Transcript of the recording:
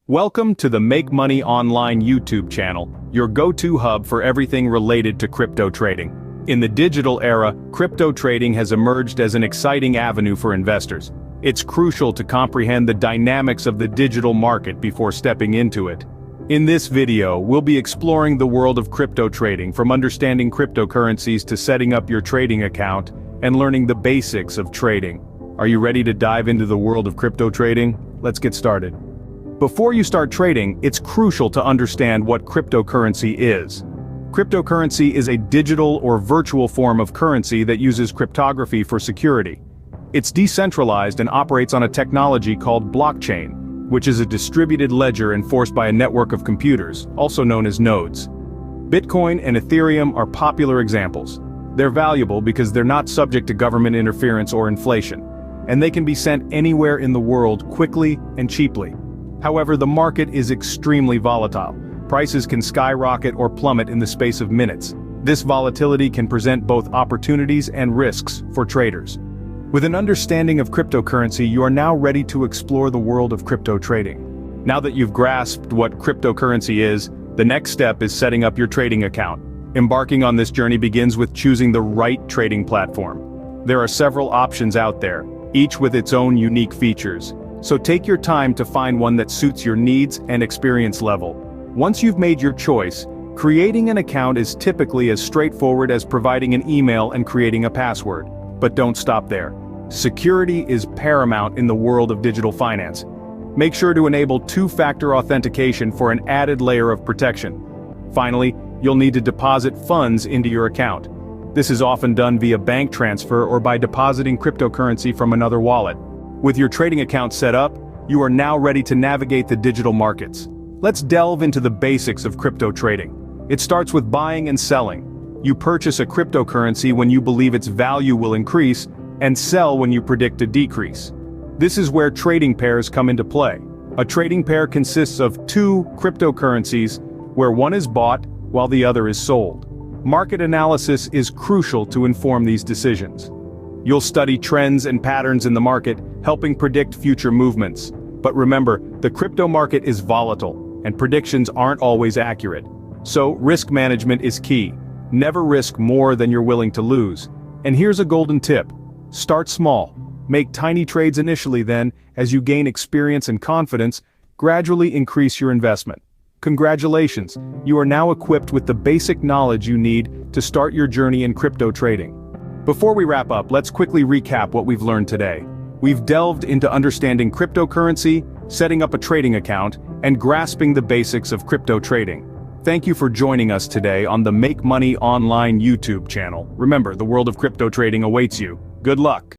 Welcome to the Make Money Online YouTube channel, your go-to hub for everything related to crypto trading. In the digital era, crypto trading has emerged as an exciting avenue for investors. It's crucial to comprehend the dynamics of the digital market before stepping into it. In this video, we'll be exploring the world of crypto trading, from understanding cryptocurrencies to setting up your trading account and learning the basics of trading. Are you ready to dive into the world of crypto trading? Let's get started. Before you start trading, it's crucial to understand what cryptocurrency is. Cryptocurrency is a digital or virtual form of currency that uses cryptography for security. It's decentralized and operates on a technology called blockchain, which is a distributed ledger enforced by a network of computers, also known as nodes. Bitcoin and Ethereum are popular examples. They're valuable because they're not subject to government interference or inflation, and they can be sent anywhere in the world quickly and cheaply. However, the market is extremely volatile. Prices can skyrocket or plummet in the space of minutes. This volatility can present both opportunities and risks for traders. With an understanding of cryptocurrency, you are now ready to explore the world of crypto trading. Now that you've grasped what cryptocurrency is, the next step is setting up your trading account. Embarking on this journey begins with choosing the right trading platform. There are several options out there, each with its own unique features. So take your time to find one that suits your needs and experience level. Once you've made your choice, creating an account is typically as straightforward as providing an email and creating a password. But don't stop there. Security is paramount in the world of digital finance. Make sure to enable two-factor authentication for an added layer of protection. Finally, you'll need to deposit funds into your account. This is often done via bank transfer or by depositing cryptocurrency from another wallet. With your trading account set up, you are now ready to navigate the digital markets. Let's delve into the basics of crypto trading. It starts with buying and selling. You purchase a cryptocurrency when you believe its value will increase, and sell when you predict a decrease. This is where trading pairs come into play. A trading pair consists of two cryptocurrencies, where one is bought while the other is sold. Market analysis is crucial to inform these decisions. You'll study trends and patterns in the market, helping predict future movements. But remember, the crypto market is volatile, and predictions aren't always accurate. So, risk management is key. Never risk more than you're willing to lose. And here's a golden tip. Start small. Make tiny trades initially, then, as you gain experience and confidence, gradually increase your investment. Congratulations, you are now equipped with the basic knowledge you need to start your journey in crypto trading. Before we wrap up, let's quickly recap what we've learned today. We've delved into understanding cryptocurrency, setting up a trading account, and grasping the basics of crypto trading. Thank you for joining us today on the Make Money Online YouTube channel. Remember, the world of crypto trading awaits you. Good luck.